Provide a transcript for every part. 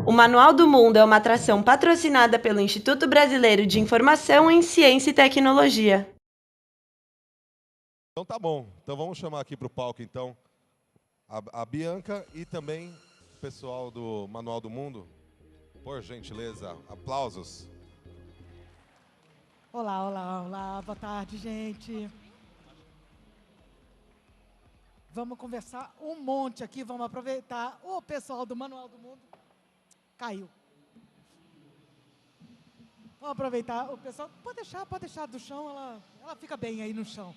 O Manual do Mundo é uma atração patrocinada pelo Instituto Brasileiro de Informação em Ciência e Tecnologia. Então tá bom. Então vamos chamar aqui para o palco então a Bianca e também o pessoal do Manual do Mundo. Por gentileza, aplausos. Olá, olá, olá. Boa tarde, gente. Vamos conversar um monte aqui, vamos aproveitar. O pessoal do Manual do Mundo caiu. Vamos aproveitar. O pessoal, pode deixar do chão, ela fica bem aí no chão.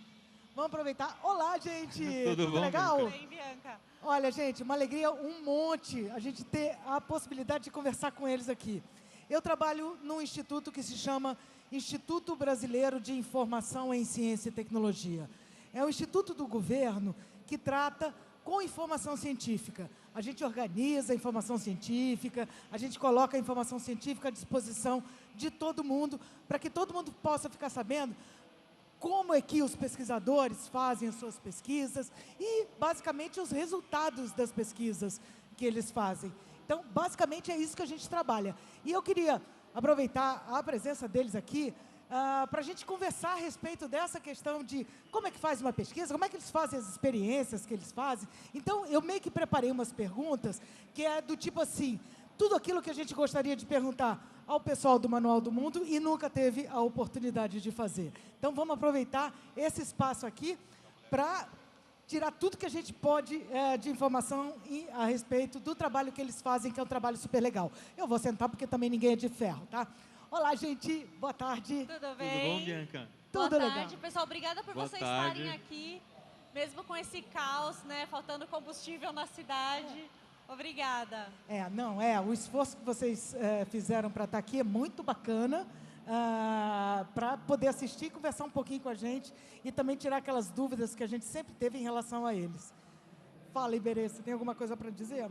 Vamos aproveitar. Olá, gente. Tudo bom, legal? Bianca? Bem, Bianca. Olha, gente, uma alegria, um monte, a gente ter a possibilidade de conversar com eles aqui. Eu trabalho num instituto que se chama Instituto Brasileiro de Informação em Ciência e Tecnologia. É um instituto do governo que trata com informação científica. A gente organiza a informação científica, a gente coloca a informação científica à disposição de todo mundo, para que todo mundo possa ficar sabendo como é que os pesquisadores fazem as suas pesquisas e, basicamente, os resultados das pesquisas que eles fazem. Então, basicamente, é isso que a gente trabalha. E eu queria aproveitar a presença deles aqui para a gente conversar a respeito dessa questão de como é que faz uma pesquisa, como é que eles fazem as experiências que eles fazem. Então, eu meio que preparei umas perguntas que é do tipo assim, tudo aquilo que a gente gostaria de perguntar ao pessoal do Manual do Mundo e nunca teve a oportunidade de fazer. Então, vamos aproveitar esse espaço aqui para tirar tudo que a gente pode de informação a respeito do trabalho que eles fazem, que é um trabalho super legal. Eu vou sentar porque também ninguém é de ferro, tá? Olá, gente. Boa tarde. Tudo bem? Tudo bom, Bianca? Tudo Boa legal. tarde, pessoal. Obrigada por Boa vocês tarde. estarem aqui, mesmo com esse caos, né? Faltando combustível na cidade. Obrigada. O esforço que vocês fizeram para estar aqui é muito bacana, para poder assistir e conversar um pouquinho com a gente e também tirar aquelas dúvidas que a gente sempre teve em relação a eles. Fala, Iberê, você tem alguma coisa para dizer?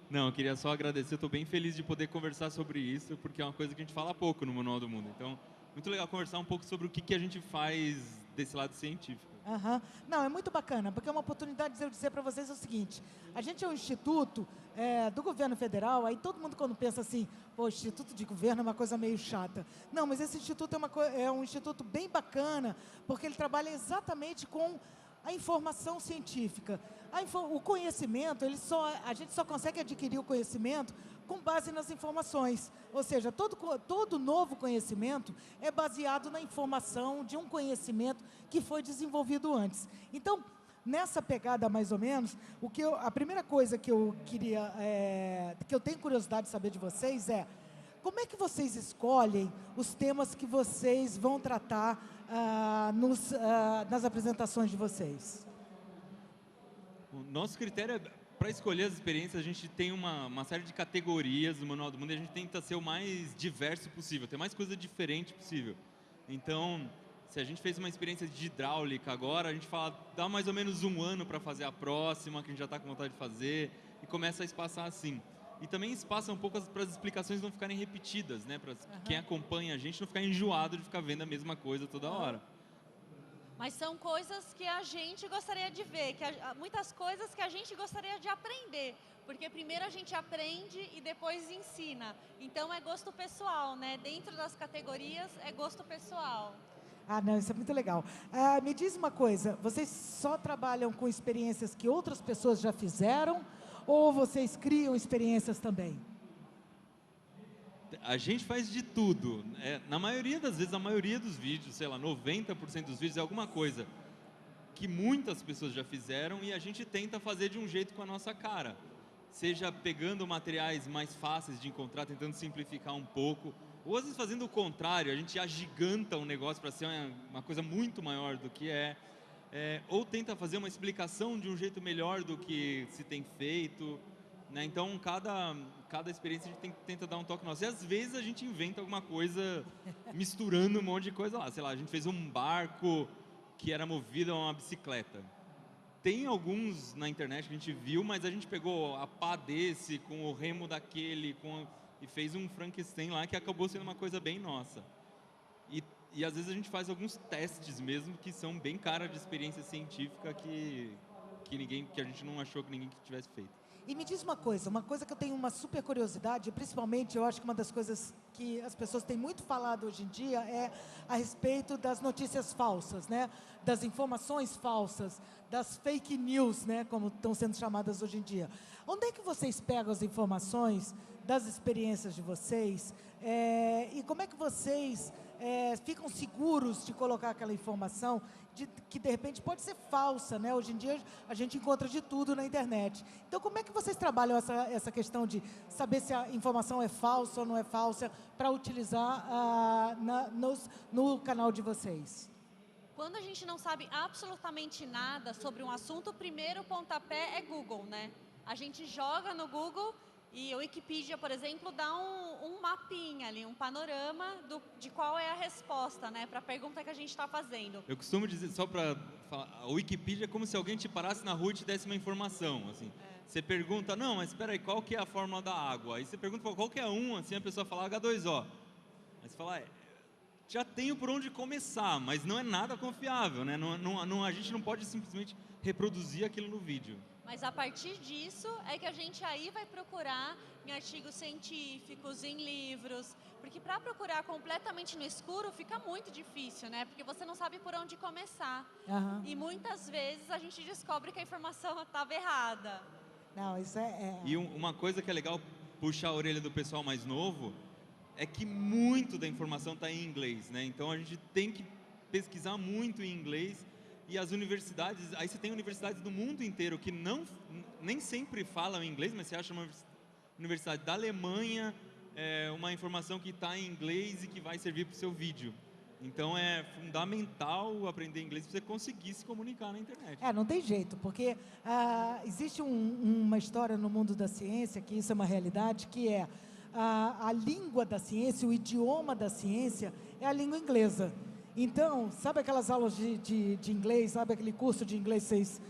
Não, eu queria só agradecer, eu estou bem feliz de poder conversar sobre isso, porque é uma coisa que a gente fala pouco no Manual do Mundo. Então, muito legal conversar um pouco sobre o que a gente faz desse lado científico. Uhum. Não, é muito bacana, porque é uma oportunidade de eu dizer para vocês o seguinte, a gente é um instituto do governo federal, aí todo mundo quando pensa assim, pô, instituto de governo é uma coisa meio chata. Não, mas esse instituto é um instituto bem bacana, porque ele trabalha exatamente com a informação científica. O conhecimento, a gente só consegue adquirir o conhecimento com base nas informações. Ou seja, todo novo conhecimento é baseado na informação de um conhecimento que foi desenvolvido antes. Então, nessa pegada mais ou menos, a primeira coisa que eu queria, que eu tenho curiosidade de saber de vocês é, como é que vocês escolhem os temas que vocês vão tratar nas apresentações de vocês? O nosso critério é, para escolher as experiências, a gente tem uma série de categorias no Manual do Mundo e a gente tenta ser o mais diverso possível, ter mais coisa diferente possível. Então, se a gente fez uma experiência de hidráulica agora, a gente fala, dá mais ou menos um ano para fazer a próxima, que a gente já está com vontade de fazer, e começa a espaçar assim. E também espaça um pouco para as explicações não ficarem repetidas, né? Para quem acompanha a gente não ficar enjoado de ficar vendo a mesma coisa toda hora. Mas são coisas que a gente gostaria de ver, muitas coisas que a gente gostaria de aprender, porque primeiro a gente aprende e depois ensina. Então é gosto pessoal, né? Dentro das categorias é gosto pessoal. Ah, não, isso é muito legal. Me diz uma coisa, vocês só trabalham com experiências que outras pessoas já fizeram ou vocês criam experiências também? A gente faz de tudo. Na maioria das vezes, a maioria dos vídeos, sei lá, 90% dos vídeos é alguma coisa que muitas pessoas já fizeram e a gente tenta fazer de um jeito com a nossa cara. Seja pegando materiais mais fáceis de encontrar, tentando simplificar um pouco, ou às vezes fazendo o contrário, a gente agiganta um negócio para ser uma coisa muito maior do que ou tenta fazer uma explicação de um jeito melhor do que se tem feito. Né? Então, cada experiência a gente tenta dar um toque nosso. E às vezes a gente inventa alguma coisa misturando um monte de coisa lá. Sei lá, a gente fez um barco que era movido a uma bicicleta. Tem alguns na internet que a gente viu, mas a gente pegou a pá desse com o remo daquele e fez um Frankenstein lá que acabou sendo uma coisa bem nossa. E às vezes a gente faz alguns testes mesmo que são bem cara de experiência científica que a gente não achou que ninguém tivesse feito. E me diz uma coisa que eu tenho uma super curiosidade, principalmente eu acho que uma das coisas que as pessoas têm muito falado hoje em dia é a respeito das notícias falsas, né? Das informações falsas, das fake news, né? Como estão sendo chamadas hoje em dia. Onde é que vocês pegam as informações das experiências de vocês? E como é que vocês ficam seguros de colocar aquela informação que de repente pode ser falsa, né? Hoje em dia a gente encontra de tudo na internet. Então, como é que vocês trabalham essa questão de saber se a informação é falsa ou não é falsa para utilizar no canal de vocês? Quando a gente não sabe absolutamente nada sobre um assunto, o primeiro pontapé é Google, né? A gente joga no Google e o Wikipedia, por exemplo, dá um mapinha ali, um panorama de qual é a resposta, né, para a pergunta que a gente está fazendo. Eu costumo dizer, só para falar, a Wikipedia é como se alguém te parasse na rua e te desse uma informação, assim. Você pergunta, não, mas espera aí, qual que é a fórmula da água? Aí você pergunta para qualquer um, assim, a pessoa fala H2O. Aí você fala, já tenho por onde começar, mas não é nada confiável, né? A gente não pode simplesmente reproduzir aquilo no vídeo. Mas a partir disso é que a gente aí vai procurar em artigos científicos, em livros, porque para procurar completamente no escuro fica muito difícil, né? Porque você não sabe por onde começar. Aham. E muitas vezes a gente descobre que a informação estava errada. Não, isso E uma coisa que é legal puxar a orelha do pessoal mais novo é que muito da informação está em inglês, né? Então a gente tem que pesquisar muito em inglês. E as universidades, aí você tem universidades do mundo inteiro que nem sempre falam inglês, mas você acha uma universidade da Alemanha, uma informação que está em inglês e que vai servir para o seu vídeo. Então é fundamental aprender inglês para você conseguir se comunicar na internet. não tem jeito, porque existe uma história no mundo da ciência, que isso é uma realidade, que é a língua da ciência, o idioma da ciência é a língua inglesa. Então, sabe aquelas aulas de inglês, sabe aquele curso de inglês que vocês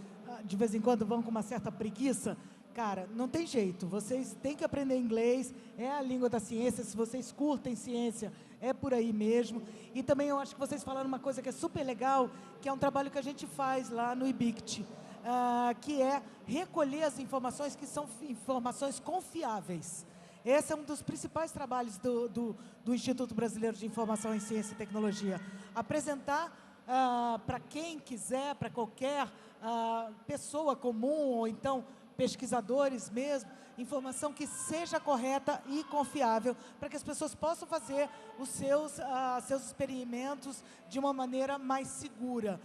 de vez em quando vão com uma certa preguiça? Cara, não tem jeito, vocês têm que aprender inglês, é a língua da ciência, se vocês curtem ciência, é por aí mesmo. E também eu acho que vocês falaram uma coisa que é super legal, que é um trabalho que a gente faz lá no IBICT, que é recolher as informações que são informações confiáveis. Esse é um dos principais trabalhos do Instituto Brasileiro de Informação em Ciência e Tecnologia. Apresentar para quem quiser, para qualquer pessoa comum, ou então pesquisadores mesmo, informação que seja correta e confiável, para que as pessoas possam fazer os seus experimentos de uma maneira mais segura.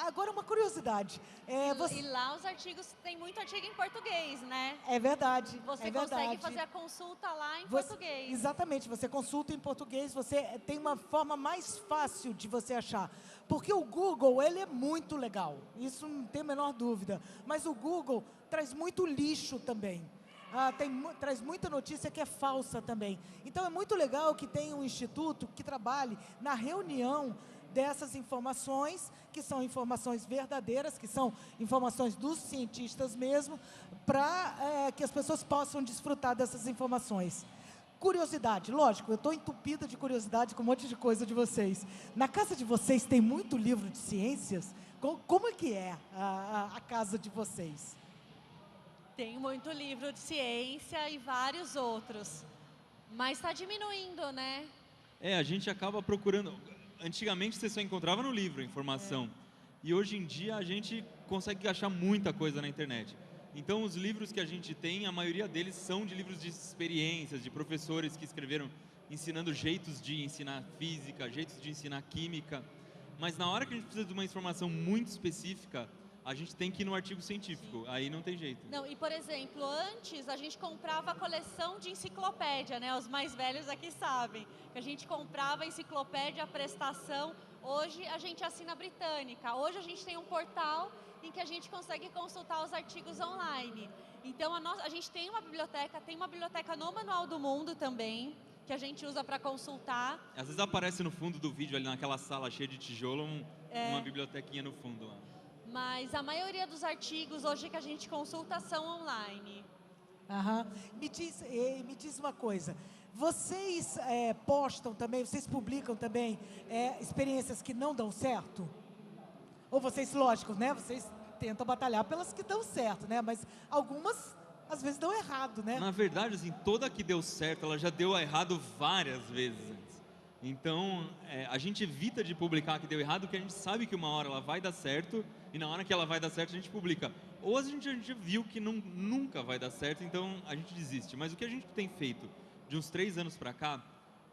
Agora, uma curiosidade. E lá os artigos, tem muito artigo em português, né? É verdade. Você consegue fazer a consulta lá em português. Exatamente, você consulta em português, você tem uma forma mais fácil de você achar. Porque o Google, ele é muito legal, isso não tem a menor dúvida. Mas o Google traz muito lixo também. Traz muita notícia que é falsa também. Então, é muito legal que tenha um instituto que trabalhe na reunião dessas informações, que são informações verdadeiras, que são informações dos cientistas mesmo, para que as pessoas possam desfrutar dessas informações. Curiosidade, lógico, eu estou entupida de curiosidade com um monte de coisa de vocês. Na casa de vocês tem muito livro de ciências? Como é que é a casa de vocês? Tem muito livro de ciência e vários outros, mas está diminuindo, né? A gente acaba procurando... Antigamente você só encontrava no livro a informação. E hoje em dia a gente consegue achar muita coisa na internet. Então os livros que a gente tem, a maioria deles são de livros de experiências, de professores que escreveram ensinando jeitos de ensinar física, jeitos de ensinar química. Mas na hora que a gente precisa de uma informação muito específica, a gente tem que ir no artigo científico, aí não tem jeito. Não, e por exemplo, antes a gente comprava a coleção de enciclopédia, né? Os mais velhos aqui sabem, que a gente comprava a enciclopédia, a prestação. Hoje a gente assina a britânica, hoje a gente tem um portal em que a gente consegue consultar os artigos online. Então a gente tem uma biblioteca no Manual do Mundo também, que a gente usa para consultar. Às vezes aparece no fundo do vídeo, ali naquela sala cheia de tijolo, uma bibliotequinha no fundo lá. Mas a maioria dos artigos hoje que a gente consulta são online. Me diz uma coisa, vocês postam também, vocês publicam também experiências que não dão certo? Ou vocês, lógico, né, vocês tentam batalhar pelas que dão certo, né, mas algumas às vezes dão errado, né? Na verdade, assim, toda que deu certo, ela já deu errado várias vezes antes. Então, a gente evita de publicar a que deu errado, porque a gente sabe que uma hora ela vai dar certo, e na hora que ela vai dar certo, a gente publica. Ou a gente viu que nunca vai dar certo, então a gente desiste. Mas o que a gente tem feito de uns 3 anos pra cá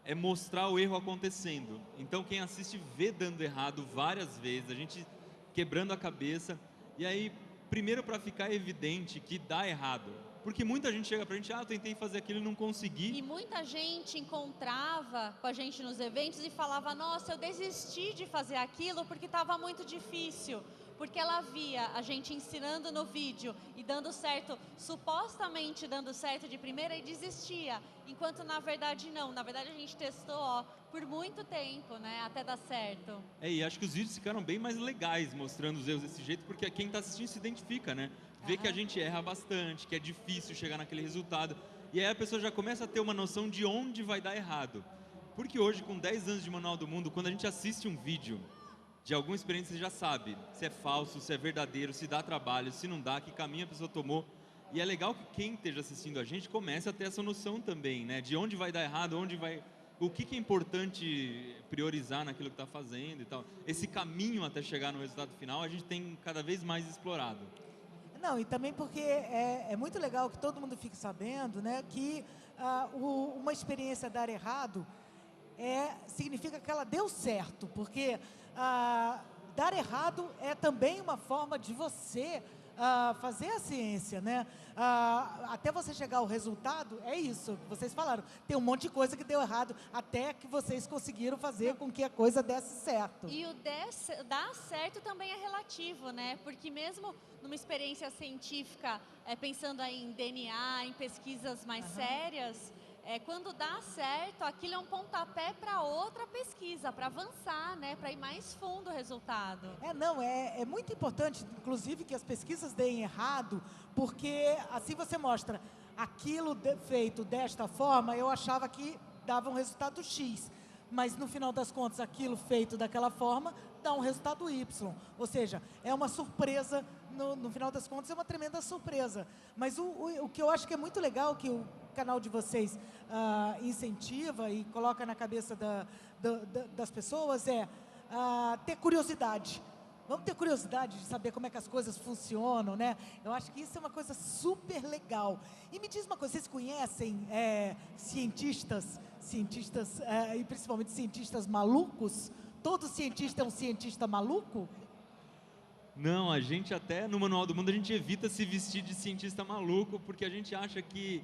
é mostrar o erro acontecendo. Então, quem assiste vê dando errado várias vezes, a gente quebrando a cabeça. E aí, primeiro para ficar evidente que dá errado. Porque muita gente chega pra gente, eu tentei fazer aquilo e não consegui. E muita gente encontrava com a gente nos eventos e falava, nossa, eu desisti de fazer aquilo porque estava muito difícil. Porque ela via a gente ensinando no vídeo e dando certo, supostamente dando certo de primeira, e desistia. Enquanto na verdade não, na verdade a gente testou por muito tempo, né, até dar certo. E acho que os vídeos ficaram bem mais legais mostrando os erros desse jeito, porque quem está assistindo se identifica, né? Vê que a gente erra bastante, que é difícil chegar naquele resultado. E aí a pessoa já começa a ter uma noção de onde vai dar errado. Porque hoje, com 10 anos de Manual do Mundo, quando a gente assiste um vídeo de alguma experiência, você já sabe se é falso, se é verdadeiro, se dá trabalho, se não dá, que caminho a pessoa tomou. E é legal que quem esteja assistindo a gente comece a ter essa noção também, né? De onde vai dar errado, o que é importante priorizar naquilo que está fazendo e tal. Esse caminho até chegar no resultado final, a gente tem cada vez mais explorado. Não, e também porque é muito legal que todo mundo fique sabendo, né, que uma experiência dar errado significa que ela deu certo, porque dar errado é também uma forma de você fazer a ciência, né? Até você chegar ao resultado, é isso que vocês falaram. Tem um monte de coisa que deu errado até que vocês conseguiram fazer com que a coisa desse certo. E o dar certo também é relativo, né? Porque mesmo numa experiência científica, pensando aí em DNA, em pesquisas mais sérias, quando dá certo, aquilo é um pontapé para outra pesquisa, para avançar, né? Para ir mais fundo o resultado. É muito importante, inclusive, que as pesquisas deem errado, porque assim você mostra, aquilo feito desta forma, eu achava que dava um resultado X, mas no final das contas, aquilo feito daquela forma, dá um resultado Y. Ou seja, é uma surpresa, no final das contas, é uma tremenda surpresa. Mas o que eu acho que é muito legal, que o canal de vocês incentiva e coloca na cabeça das pessoas ter curiosidade. Vamos ter curiosidade de saber como é que as coisas funcionam, né? Eu acho que isso é uma coisa super legal. E me diz uma coisa, vocês conhecem cientistas e principalmente cientistas malucos? Todo cientista é um cientista maluco? Não, a gente até no Manual do Mundo a gente evita se vestir de cientista maluco, porque a gente acha que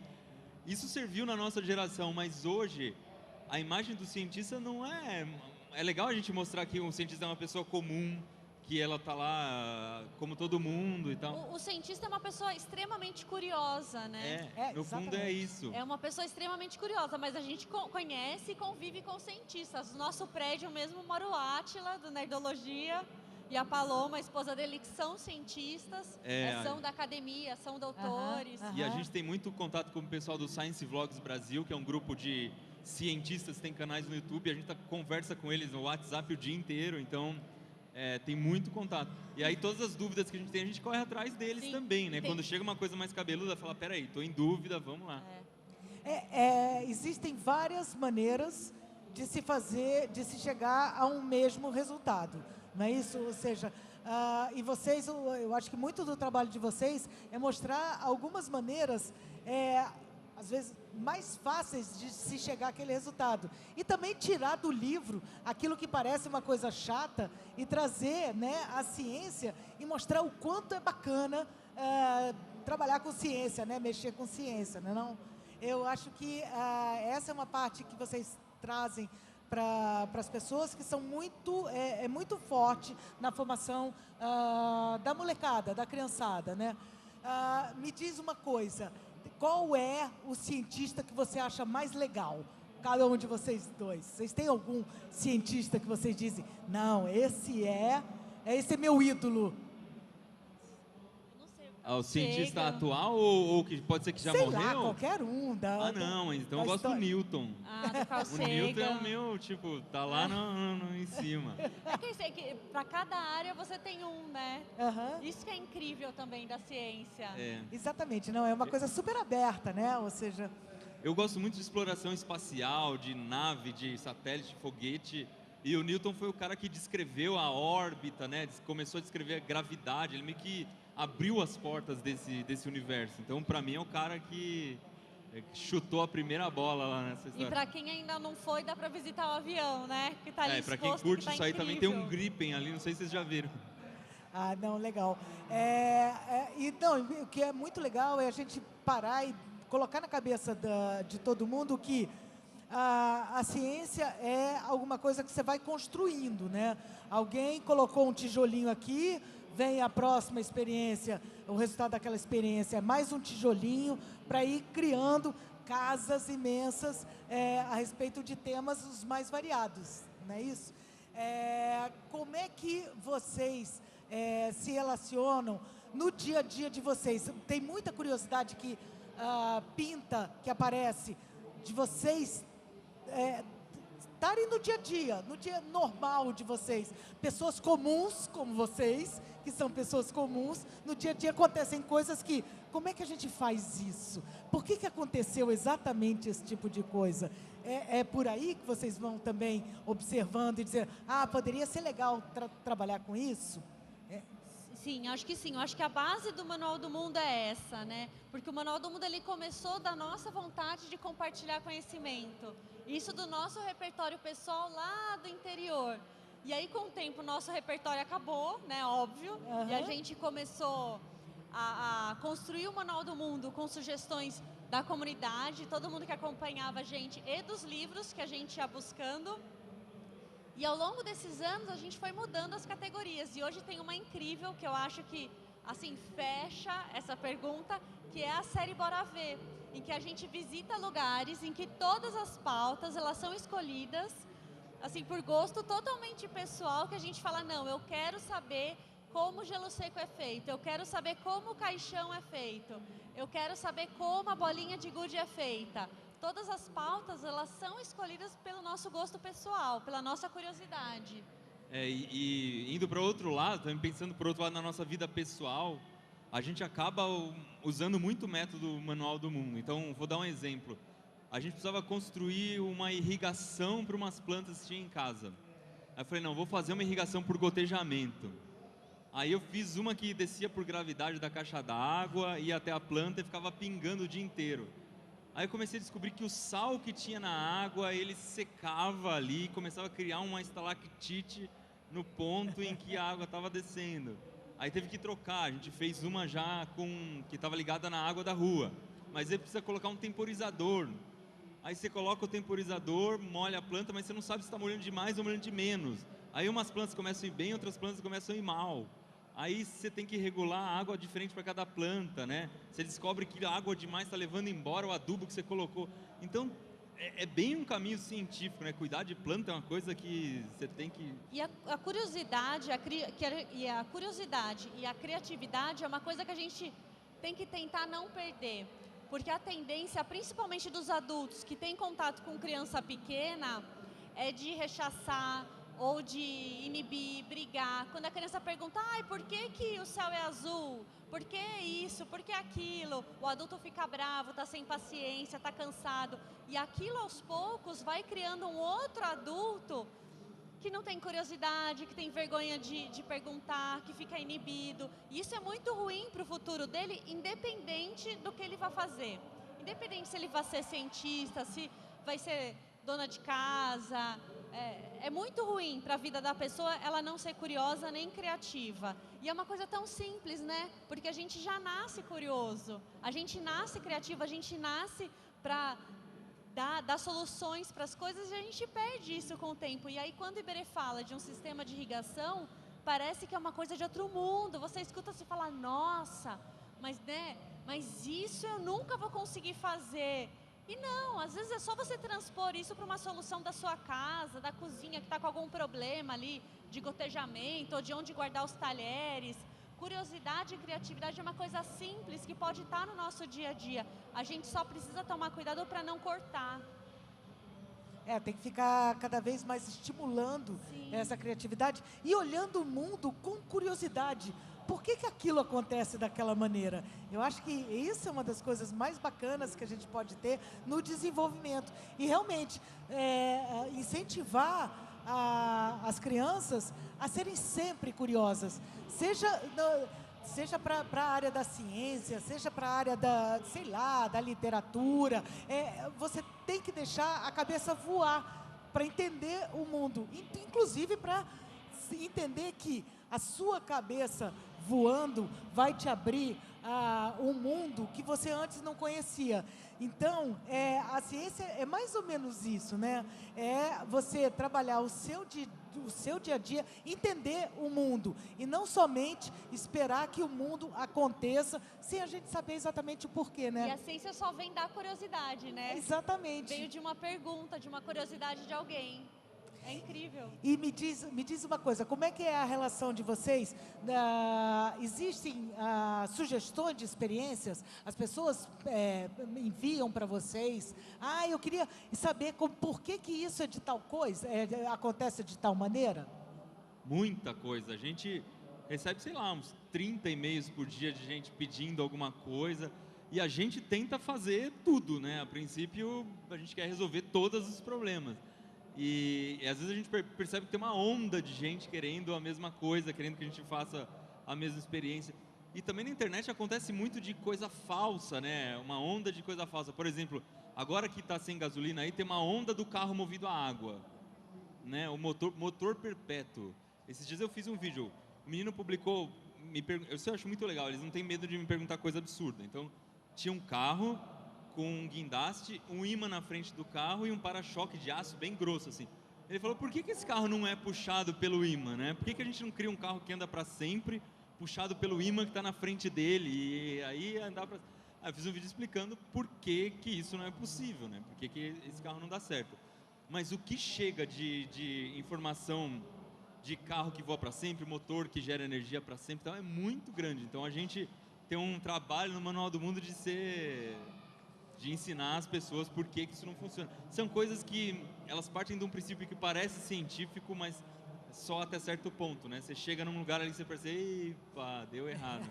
isso serviu na nossa geração, mas hoje a imagem do cientista não é... É legal a gente mostrar que um cientista é uma pessoa comum, que ela tá lá como todo mundo e tal. O cientista é uma pessoa extremamente curiosa, né? No fundo é isso. É uma pessoa extremamente curiosa, mas a gente conhece e convive com cientistas. No nosso prédio mesmo mora o Átila, do Nerdologia, e a Paloma, a esposa dele, que são cientistas, são da academia, são doutores. E a gente tem muito contato com o pessoal do Science Vlogs Brasil, que é um grupo de cientistas que tem canais no YouTube, a gente conversa com eles no WhatsApp o dia inteiro, então tem muito contato. E aí todas as dúvidas que a gente corre atrás deles também, né? Quando chega uma coisa mais cabeluda, fala, peraí, tô em dúvida, vamos lá. Existem várias maneiras de se chegar a um mesmo resultado, não é isso? Ou seja, e vocês, eu acho que muito do trabalho de vocês é mostrar algumas maneiras, às vezes, mais fáceis de se chegar àquele resultado. E também tirar do livro aquilo que parece uma coisa chata e trazer, né, a ciência e mostrar o quanto é bacana trabalhar com ciência, né, mexer com ciência, né, não? Eu acho que essa é uma parte que vocês trazem para as pessoas que são muito forte na formação da molecada, da criançada, né? Me diz uma coisa, qual é o cientista que você acha mais legal? Cada um de vocês dois. Vocês têm algum cientista que vocês dizem, não, esse é meu ídolo? Não sei, O cientista Chega. atual ou que pode ser que já Sei morreu? lá, qualquer um. Não, mas então eu da gosto do história. Newton. Do Carl O Newton é Sagan. o meu, tipo, tá lá em cima. É que eu sei que para cada área você tem um, né? Aham. Isso que é incrível também da ciência. É. Exatamente, não, é uma coisa super aberta, né? Ou seja, Eu gosto muito de exploração espacial, de nave, de satélite, foguete. E o Newton foi o cara que descreveu a órbita, né? Começou a descrever a gravidade. Ele meio que abriu as portas desse universo. Então, para mim, é o cara que chutou a primeira bola lá nessa E história. para quem ainda não foi, dá para visitar o avião, né? Que tá ali Para quem exposto, curte que tá isso aí, também tem um incrível. Gripen ali, não sei se vocês já viram. ah, não, legal. O que é muito legal é a gente parar e colocar na cabeça de todo mundo que a ciência é alguma coisa que você vai construindo, né? Alguém colocou um tijolinho aqui, vem a próxima experiência, o resultado daquela experiência é mais um tijolinho para ir criando casas imensas a respeito de temas os mais variados, não é isso? Como é que vocês se relacionam no dia a dia de vocês? Tem muita curiosidade que pinta, que aparece, de vocês estarem no dia normal de vocês. Pessoas comuns, como vocês, que são pessoas comuns, no dia a dia acontecem coisas que... Como é que a gente faz isso? Por que aconteceu exatamente esse tipo de coisa? É por aí que vocês vão também observando e dizer, poderia ser legal trabalhar com isso? Sim, acho que sim. Eu acho que a base do Manual do Mundo é essa, né? Porque o Manual do Mundo ele começou da nossa vontade de compartilhar conhecimento. Isso do nosso repertório pessoal lá do interior. E aí, com o tempo, o nosso repertório acabou, né? Óbvio. Uhum. E a gente começou a construir o Manual do Mundo com sugestões da comunidade, todo mundo que acompanhava a gente e dos livros que a gente ia buscando. E ao longo desses anos a gente foi mudando as categorias e hoje tem uma incrível que eu acho que assim fecha essa pergunta, que é a série Bora Ver, em que a gente visita lugares em que todas as pautas elas são escolhidas assim por gosto totalmente pessoal, que a gente fala não, eu quero saber como o gelo seco é feito, eu quero saber como o caixão é feito, eu quero saber como a bolinha de gude é feita. Todas as pautas, elas são escolhidas pelo nosso gosto pessoal, pela nossa curiosidade. E indo para outro lado, também pensando por outro lado na nossa vida pessoal, a gente acaba usando muito o método Manual do Mundo. Então, vou dar um exemplo. A gente precisava construir uma irrigação para umas plantas que tinha em casa. Aí eu falei, não, vou fazer uma irrigação por gotejamento. Aí eu fiz uma que descia por gravidade da caixa d'água, ia até a planta e ficava pingando o dia inteiro. Aí eu comecei a descobrir que o sal que tinha na água, ele secava ali, começava a criar uma estalactite no ponto em que a água estava descendo. Aí teve que trocar, a gente fez uma já que estava ligada na água da rua. Mas aí precisa colocar um temporizador. Aí você coloca o temporizador, molha a planta, mas você não sabe se está molhando de mais ou molhando de menos. Aí umas plantas começam a ir bem, outras plantas começam a ir mal. Aí você tem que regular a água diferente para cada planta, né? Você descobre que a água demais está levando embora o adubo que você colocou. Então, é bem um caminho científico, né? Cuidar de planta é uma coisa que você tem que... E a curiosidade, a curiosidade e a criatividade é uma coisa que a gente tem que tentar não perder. Porque a tendência, principalmente dos adultos que têm contato com criança pequena, é de rechaçar, ou de inibir, brigar. Quando a criança pergunta, por que o céu é azul? Por que isso? Por que aquilo? O adulto fica bravo, está sem paciência, está cansado. E aquilo aos poucos vai criando um outro adulto que não tem curiosidade, que tem vergonha de perguntar, que fica inibido. E isso é muito ruim para o futuro dele, independente do que ele vai fazer. Independente se ele vai ser cientista, se vai ser dona de casa... É muito ruim para a vida da pessoa ela não ser curiosa nem criativa. E é uma coisa tão simples, né? Porque a gente já nasce curioso, a gente nasce criativo, a gente nasce para dar soluções para as coisas e a gente perde isso com o tempo. E aí quando o Iberê fala de um sistema de irrigação, parece que é uma coisa de outro mundo. Você escuta se falar, nossa, mas isso eu nunca vou conseguir fazer. E não, às vezes é só você transpor isso para uma solução da sua casa, da cozinha, que está com algum problema ali de gotejamento, ou de onde guardar os talheres. curiosidade e criatividade é uma coisa simples que pode estar no nosso dia a dia. A gente só precisa tomar cuidado para não cortar. Tem que ficar cada vez mais estimulando essa criatividade e olhando o mundo com curiosidade. Por que aquilo acontece daquela maneira? Eu acho que isso é uma das coisas mais bacanas que a gente pode ter no desenvolvimento. E realmente, incentivar as crianças a serem sempre curiosas. Seja para a área da ciência, seja para a área da literatura. Você tem que deixar a cabeça voar para entender o mundo. Inclusive para entender que a sua cabeça voando vai te abrir um mundo que você antes não conhecia. Então, a ciência é mais ou menos isso, né? É você trabalhar o seu dia a dia, entender o mundo e não somente esperar que o mundo aconteça sem a gente saber exatamente o porquê, né? E a ciência só vem da curiosidade, né? Exatamente. Veio de uma pergunta, de uma curiosidade de alguém. É incrível. E me diz uma coisa, como é que é a relação de vocês? Existem sugestões de experiências? As pessoas enviam para vocês? Eu queria saber por que isso é de tal coisa, acontece de tal maneira? Muita coisa. A gente recebe, sei lá, uns 30 e-mails por dia de gente pedindo alguma coisa. E a gente tenta fazer tudo, né? A princípio, a gente quer resolver todos os problemas. E às vezes a gente percebe que tem uma onda de gente querendo a mesma coisa, querendo que a gente faça a mesma experiência. E também na internet acontece muito de coisa falsa, né? Uma onda de coisa falsa. Por exemplo, agora que está sem gasolina aí, tem uma onda do carro movido a água, né? O motor perpétuo. Esses dias eu fiz um vídeo, o menino publicou, eu acho muito legal, eles não têm medo de me perguntar coisa absurda. Então, tinha um carro com um guindaste, um imã na frente do carro e um para-choque de aço bem grosso, assim. Ele falou, por que esse carro não é puxado pelo imã, né? Por que a gente não cria um carro que anda para sempre, puxado pelo imã que está na frente dele, e aí andar para... Aí eu fiz um vídeo explicando por que isso não é possível, né? Por que esse carro não dá certo. Mas o que chega de informação de carro que voa para sempre, motor que gera energia para sempre, então é muito grande. Então a gente tem um trabalho no Manual do Mundo de ensinar as pessoas por que isso não funciona. São coisas que elas partem de um princípio que parece científico, mas só até certo ponto, né? Você chega num lugar ali que você percebe, epa, deu errado.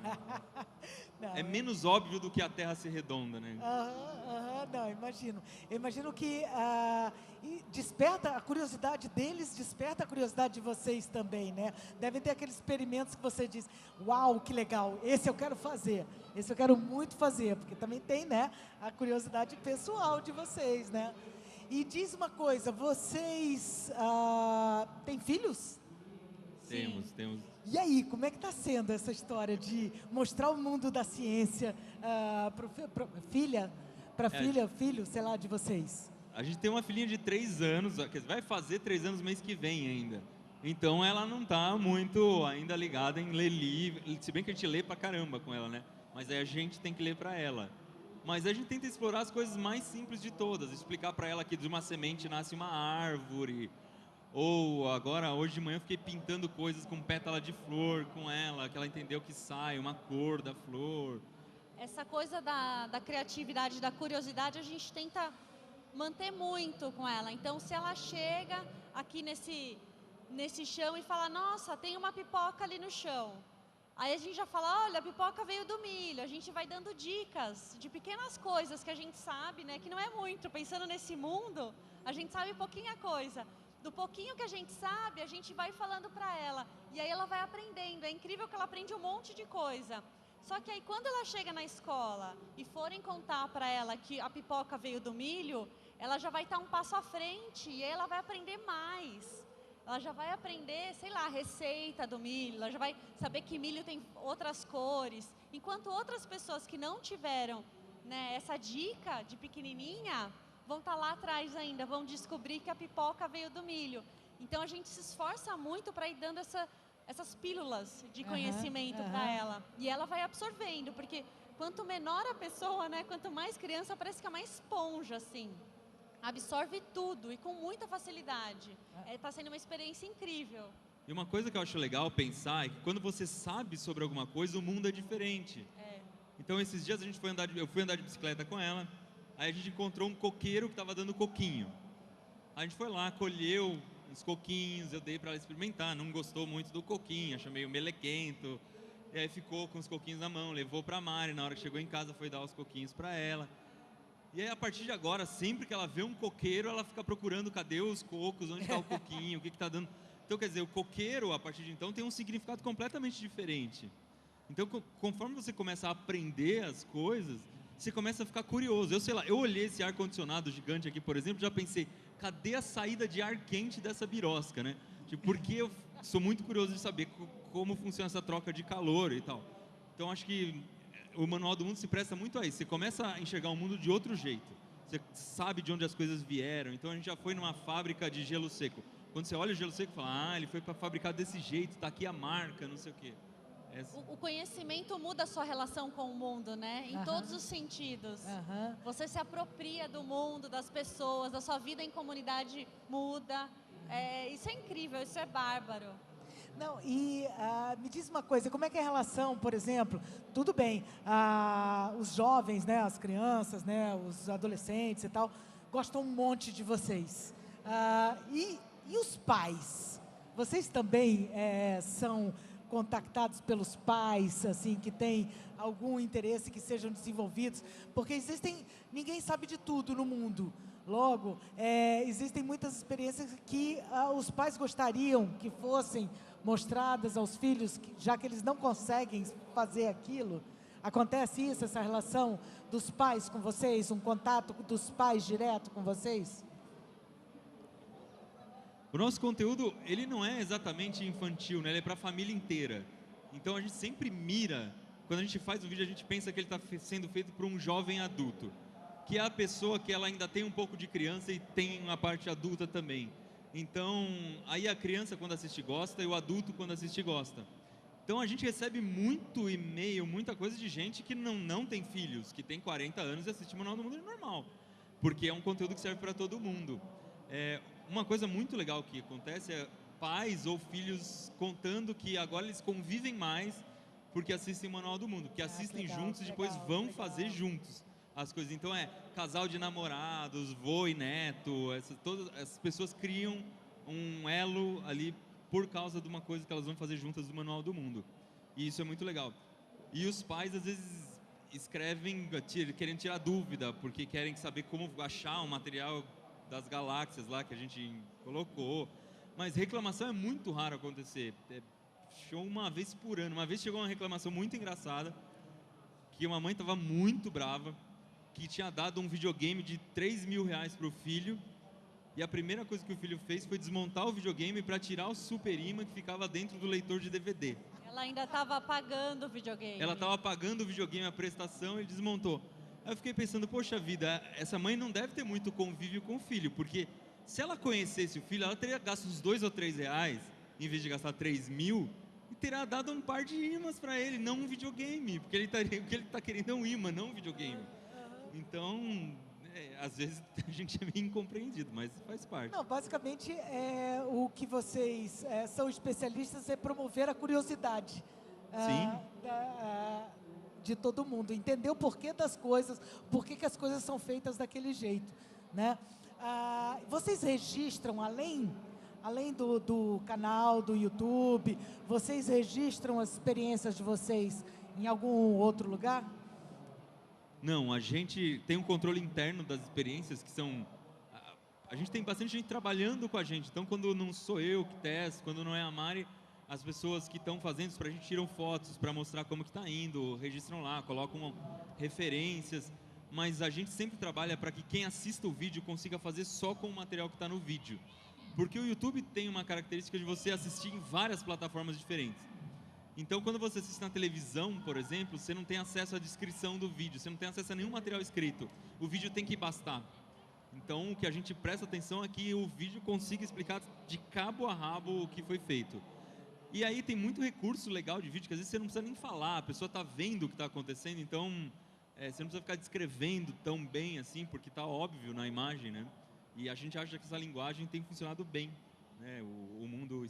Não, é menos óbvio do que a Terra ser redonda, né? Não, imagino. Eu imagino que desperta a curiosidade deles, desperta a curiosidade de vocês também, né? Devem ter aqueles experimentos que você diz, uau, que legal, esse eu quero fazer, esse eu quero muito fazer, porque também tem, né, a curiosidade pessoal de vocês, né? E diz uma coisa, vocês têm filhos? Temos. E aí, como é que está sendo essa história de mostrar o mundo da ciência para filho, sei lá, de vocês? A gente tem uma filhinha de 3 anos, vai fazer 3 anos mês que vem ainda. Então ela não está muito ainda ligada em ler livro, se bem que a gente lê pra caramba com ela, né? Mas aí a gente tem que ler para ela. Mas a gente tenta explorar as coisas mais simples de todas, explicar para ela que de uma semente nasce uma árvore. Ou agora, hoje de manhã, eu fiquei pintando coisas com pétala de flor com ela, que ela entendeu que sai uma cor da flor. Essa coisa da criatividade, da curiosidade, a gente tenta manter muito com ela. Então, se ela chega aqui nesse chão e fala, nossa, tem uma pipoca ali no chão. Aí a gente já fala, olha, a pipoca veio do milho. A gente vai dando dicas de pequenas coisas que a gente sabe, né? Que não é muito. Pensando nesse mundo, a gente sabe pouquinha coisa. Do pouquinho que a gente sabe, a gente vai falando para ela. E aí ela vai aprendendo. É incrível que ela aprende um monte de coisa. Só que aí quando ela chega na escola e forem contar para ela que a pipoca veio do milho, ela já vai estar um passo à frente e aí ela vai aprender mais. Ela já vai aprender, sei lá, a receita do milho, ela já vai saber que milho tem outras cores. Enquanto outras pessoas que não tiveram, né, essa dica de pequenininha, vão estar lá atrás ainda, vão descobrir que a pipoca veio do milho. Então a gente se esforça muito para ir dando essas pílulas de conhecimento para ela. E ela vai absorvendo, porque quanto menor a pessoa, né, quanto mais criança, parece que é uma esponja, assim. Absorve tudo e com muita facilidade. Está sendo uma experiência incrível. E uma coisa que eu acho legal pensar é que quando você sabe sobre alguma coisa, o mundo é diferente. Então, esses dias eu fui andar de bicicleta com ela, aí a gente encontrou um coqueiro que estava dando coquinho. A gente foi lá, colheu uns coquinhos, eu dei para ela experimentar, não gostou muito do coquinho, achou meio melequento, e aí ficou com os coquinhos na mão, levou para a Mari, na hora que chegou em casa foi dar os coquinhos para ela. E aí, a partir de agora, sempre que ela vê um coqueiro, ela fica procurando cadê os cocos, onde está o coquinho, o que está dando. Então, quer dizer, o coqueiro, a partir de então, tem um significado completamente diferente. Então, conforme você começa a aprender as coisas, você começa a ficar curioso. Eu sei lá, eu olhei esse ar-condicionado gigante aqui, por exemplo, já pensei, cadê a saída de ar quente dessa birosca, né? Tipo, porque eu sou muito curioso de saber como funciona essa troca de calor e tal. Então, acho que o Manual do Mundo se presta muito a isso. Você começa a enxergar o mundo de outro jeito. Você sabe de onde as coisas vieram. Então, a gente já foi numa fábrica de gelo seco. Quando você olha o gelo seco, fala, ele foi para fabricar desse jeito, tá aqui a marca, não sei o quê. O conhecimento muda a sua relação com o mundo, né? Em todos os sentidos. Você se apropria do mundo, das pessoas, da sua vida em comunidade muda. Isso é incrível, isso é bárbaro. Não, e me diz uma coisa, como é que é a relação, por exemplo, tudo bem, os jovens, né, as crianças, né, os adolescentes e tal, gostam um monte de vocês. E os pais? Vocês também são contactados pelos pais, assim, que têm algum interesse que sejam desenvolvidos? Porque ninguém sabe de tudo no mundo. Logo, existem muitas experiências que os pais gostariam que fossem mostradas aos filhos, já que eles não conseguem fazer aquilo. Acontece isso, essa relação dos pais com vocês, um contato dos pais direto com vocês? O nosso conteúdo, ele não é exatamente infantil, né? Ele é para a família inteira. Então, a gente sempre mira, quando a gente faz um vídeo, a gente pensa que ele está sendo feito para um jovem adulto, que é a pessoa que ela ainda tem um pouco de criança e tem uma parte adulta também. Então, aí a criança, quando assiste, gosta, e o adulto, quando assiste, gosta. Então, a gente recebe muito e-mail, muita coisa de gente que não tem filhos, que tem 40 anos e assiste Manual do Mundo normal, porque é um conteúdo que serve para todo mundo. Uma coisa muito legal que acontece é pais ou filhos contando que agora eles convivem mais porque assistem o Manual do Mundo, que assistem juntos e depois vão fazer juntos as coisas. Então, casal de namorados, vô e neto, todas essas pessoas criam um elo ali por causa de uma coisa que elas vão fazer juntas do Manual do Mundo. E isso é muito legal. E os pais, às vezes, escrevem querendo tirar dúvida, porque querem saber como achar um material das galáxias lá que a gente colocou. Mas reclamação é muito raro acontecer. Show uma vez por ano. Uma vez chegou uma reclamação muito engraçada, que uma mãe estava muito brava, que tinha dado um videogame de R$3.000 para o filho, e a primeira coisa que o filho fez foi desmontar o videogame para tirar o super imã que ficava dentro do leitor de DVD. Ela ainda estava apagando o videogame. Ela estava apagando o videogame, a prestação, e desmontou. Aí eu fiquei pensando, poxa vida, essa mãe não deve ter muito convívio com o filho, porque se ela conhecesse o filho, ela teria gasto uns R$2 ou R$3, em vez de gastar 3.000, e teria dado um par de ímãs para ele, não um videogame, porque o que ele está querendo é um ímã, não um videogame. Então, às vezes a gente é meio incompreendido, mas faz parte. Não, basicamente, o que vocês são especialistas é promover a curiosidade. Sim. De todo mundo, entender o porquê das coisas, por que as coisas são feitas daquele jeito, né? Vocês registram, além do canal, do YouTube, vocês registram as experiências de vocês em algum outro lugar? Não, a gente tem um controle interno das experiências que são... A gente tem bastante gente trabalhando com a gente, então quando não sou eu que testo, quando não é a Mari, as pessoas que estão fazendo isso para a gente tiram fotos para mostrar como que está indo, registram lá, colocam referências, mas a gente sempre trabalha para que quem assista o vídeo consiga fazer só com o material que está no vídeo. Porque o YouTube tem uma característica de você assistir em várias plataformas diferentes. Então, quando você assiste na televisão, por exemplo, você não tem acesso à descrição do vídeo, você não tem acesso a nenhum material escrito. O vídeo tem que bastar. Então, o que a gente presta atenção é que o vídeo consiga explicar de cabo a rabo o que foi feito. E aí tem muito recurso legal de vídeo, que às vezes você não precisa nem falar, a pessoa está vendo o que está acontecendo, então você não precisa ficar descrevendo tão bem assim, porque está óbvio na imagem, né? E a gente acha que essa linguagem tem funcionado bem, né? O mundo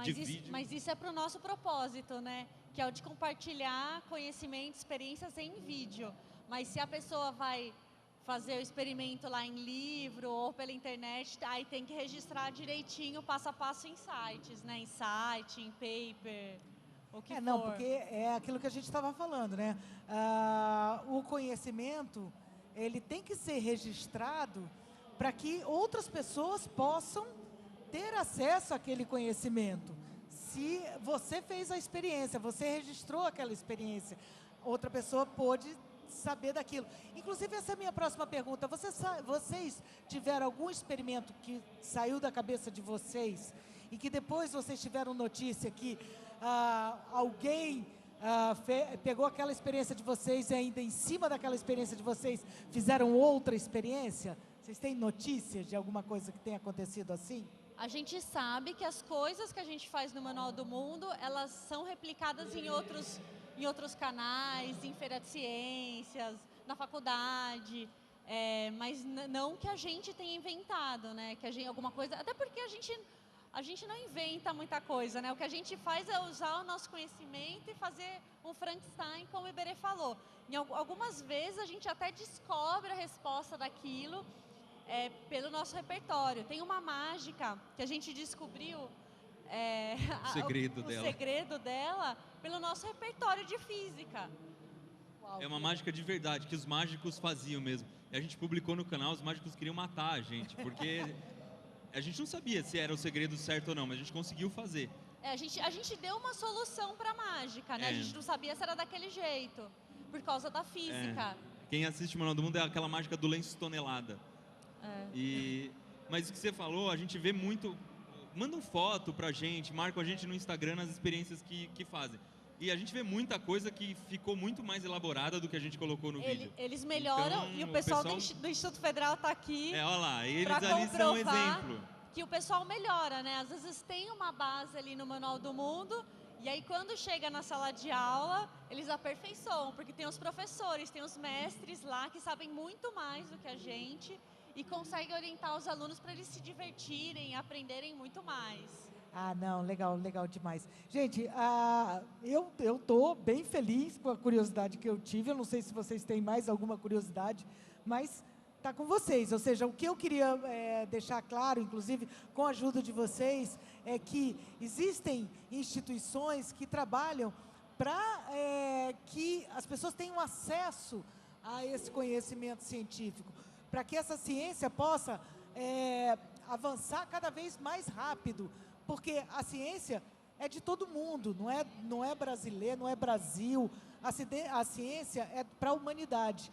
vídeo. Mas isso é para o nosso propósito, né? Que é o de compartilhar conhecimento, experiências em vídeo. Mas se a pessoa vai fazer o experimento lá em livro ou pela internet, aí tem que registrar direitinho, passo a passo em sites, né? Em site, em paper, o que for. Não, porque é aquilo que a gente estava falando, né? O conhecimento, ele tem que ser registrado para que outras pessoas possam ter acesso àquele conhecimento. Se você fez a experiência, você registrou aquela experiência, outra pessoa pôde saber daquilo. Inclusive, essa é a minha próxima pergunta. Vocês tiveram algum experimento que saiu da cabeça de vocês e que depois vocês tiveram notícia que alguém pegou aquela experiência de vocês e ainda em cima daquela experiência de vocês fizeram outra experiência? Vocês têm notícias de alguma coisa que tenha acontecido assim? A gente sabe que as coisas que a gente faz no Manual do Mundo, elas são replicadas em outros canais, em feira de ciências, na faculdade, mas não que a gente tenha inventado, né? Que a gente, alguma coisa, até porque a gente não inventa muita coisa, né? O que a gente faz é usar o nosso conhecimento e fazer um Frankenstein, como o Iberê falou. Algumas vezes a gente até descobre a resposta daquilo, pelo nosso repertório. Tem uma mágica que a gente descobriu, O segredo dela pelo nosso repertório de física. É uma mágica de verdade, que os mágicos faziam mesmo. E a gente publicou no canal, os mágicos queriam matar a gente, porque a gente não sabia se era o segredo certo ou não, mas a gente conseguiu fazer. A gente deu uma solução para a mágica, né? A gente não sabia se era daquele jeito, por causa da física. Quem assiste o Manual do Mundo é aquela mágica do lenço tonelada. Mas o que você falou, a gente vê muito. Mandam foto pra gente, marcam a gente no Instagram nas experiências que fazem. E a gente vê muita coisa que ficou muito mais elaborada do que a gente colocou no vídeo. Eles melhoram, então, e o pessoal do Instituto Federal está aqui. Olha lá, eles pra ali são exemplo. Que o pessoal melhora, né? Às vezes tem uma base ali no Manual do Mundo, e aí quando chega na sala de aula, eles aperfeiçoam, porque tem os professores, tem os mestres lá que sabem muito mais do que a gente e conseguem orientar os alunos para eles se divertirem, aprenderem muito mais. Não, legal, legal demais. Gente, eu estou bem feliz com a curiosidade que eu tive. Eu não sei se vocês têm mais alguma curiosidade, mas está com vocês. Ou seja, o que eu queria deixar claro, inclusive com a ajuda de vocês, é que existem instituições que trabalham para que as pessoas tenham acesso a esse conhecimento científico, para que essa ciência possa avançar cada vez mais rápido, porque a ciência é de todo mundo, não é brasileiro, não é Brasil, a ciência é para a humanidade.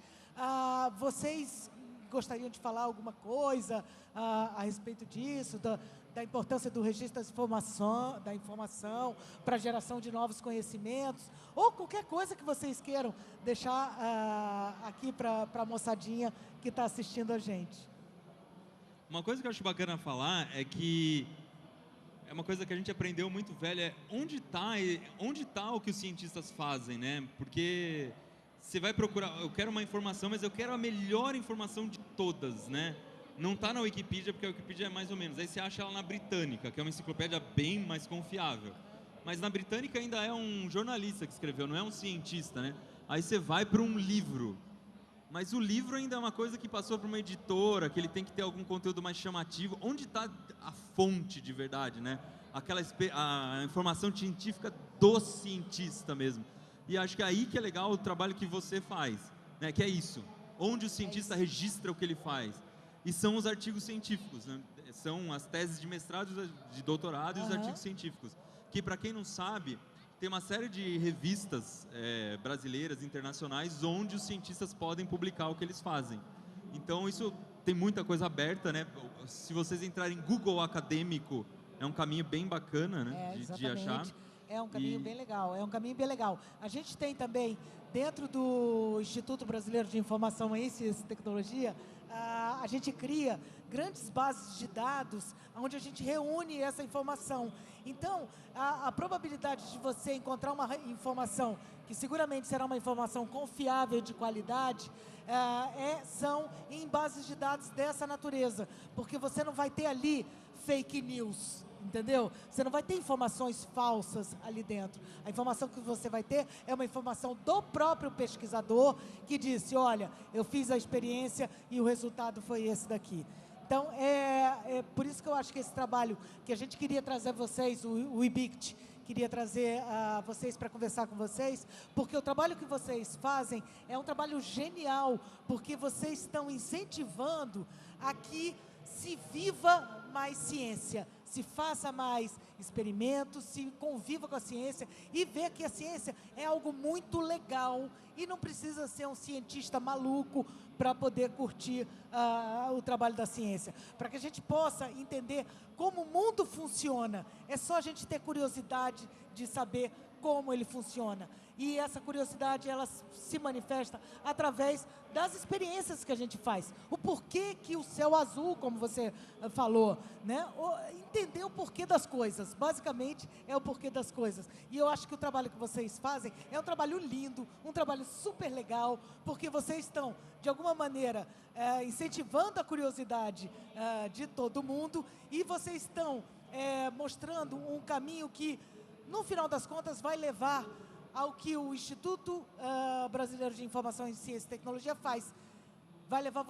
Vocês gostariam de falar alguma coisa a respeito disso, da importância do registro da informação para a geração de novos conhecimentos, ou qualquer coisa que vocês queiram deixar aqui para a moçadinha que está assistindo a gente? Uma coisa que eu acho bacana falar é que é uma coisa que a gente aprendeu muito velha, onde tá o que os cientistas fazem, né? Porque você vai procurar, eu quero uma informação, mas eu quero a melhor informação de todas, né? Não está na Wikipedia, porque a Wikipedia é mais ou menos. Aí você acha ela na Britânica, que é uma enciclopédia bem mais confiável. Mas na Britânica ainda é um jornalista que escreveu, não é um cientista, né? Aí você vai para um livro. Mas o livro ainda é uma coisa que passou por uma editora, que ele tem que ter algum conteúdo mais chamativo. Onde está a fonte de verdade, né? A informação científica do cientista mesmo. E acho que é aí que é legal o trabalho que você faz, né? Que é isso. Onde o cientista registra o que ele faz. E são os artigos científicos, né? São as teses de mestrado, de doutorado e os artigos científicos. Que, para quem não sabe, tem uma série de revistas brasileiras, internacionais, onde os cientistas podem publicar o que eles fazem. Então, isso tem muita coisa aberta, né? Se vocês entrarem em Google Acadêmico, é um caminho bem bacana, né? De achar. É um caminho bem legal, A gente tem também, dentro do Instituto Brasileiro de Informação em Ciência e Tecnologia, a gente cria grandes bases de dados onde a gente reúne essa informação. Então, a probabilidade de você encontrar uma informação que seguramente será uma informação confiável, de qualidade, são em bases de dados dessa natureza, porque você não vai ter ali fake news, entendeu? Você não vai ter informações falsas ali dentro. A informação que você vai ter é uma informação do próprio pesquisador que disse, olha, eu fiz a experiência e o resultado foi esse daqui. Então, é por isso que eu acho que esse trabalho que a gente queria trazer a vocês, o IBICT, queria trazer vocês para conversar com vocês, porque o trabalho que vocês fazem é um trabalho genial, porque vocês estão incentivando a que se viva mais ciência, se faça mais experimentos, se conviva com a ciência e vê que a ciência é algo muito legal e não precisa ser um cientista maluco para poder curtir o trabalho da ciência. Para que a gente possa entender como o mundo funciona, é só a gente ter curiosidade de saber como ele funciona. E essa curiosidade, ela se manifesta através das experiências que a gente faz. O porquê que o céu azul, como você falou, né? Entender o porquê das coisas. Basicamente, é o porquê das coisas. E eu acho que o trabalho que vocês fazem é um trabalho lindo, um trabalho super legal, porque vocês estão, de alguma maneira, incentivando a curiosidade de todo mundo e vocês estão mostrando um caminho que, no final das contas, vai levar ao que o Instituto Brasileiro de Informação em Ciência e Tecnologia faz. Vai levar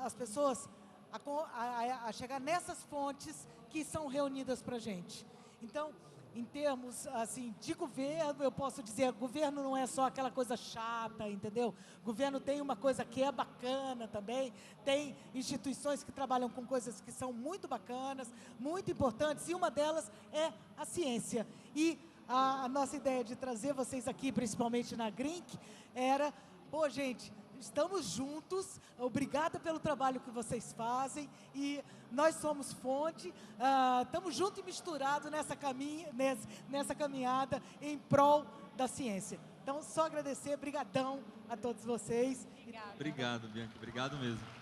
as pessoas a chegar nessas fontes que são reunidas para a gente. Então, em termos assim, de governo, eu posso dizer, governo não é só aquela coisa chata, entendeu? Governo tem uma coisa que é bacana também, tem instituições que trabalham com coisas que são muito bacanas, muito importantes, e uma delas é a ciência. E a nossa ideia de trazer vocês aqui, principalmente na GRINC, era, pô, gente, estamos juntos, obrigada pelo trabalho que vocês fazem e nós somos fonte, estamos juntos e misturados nessa caminhada em prol da ciência. Então, só agradecer, brigadão a todos vocês. Obrigada. Obrigado, Bianca, obrigado mesmo.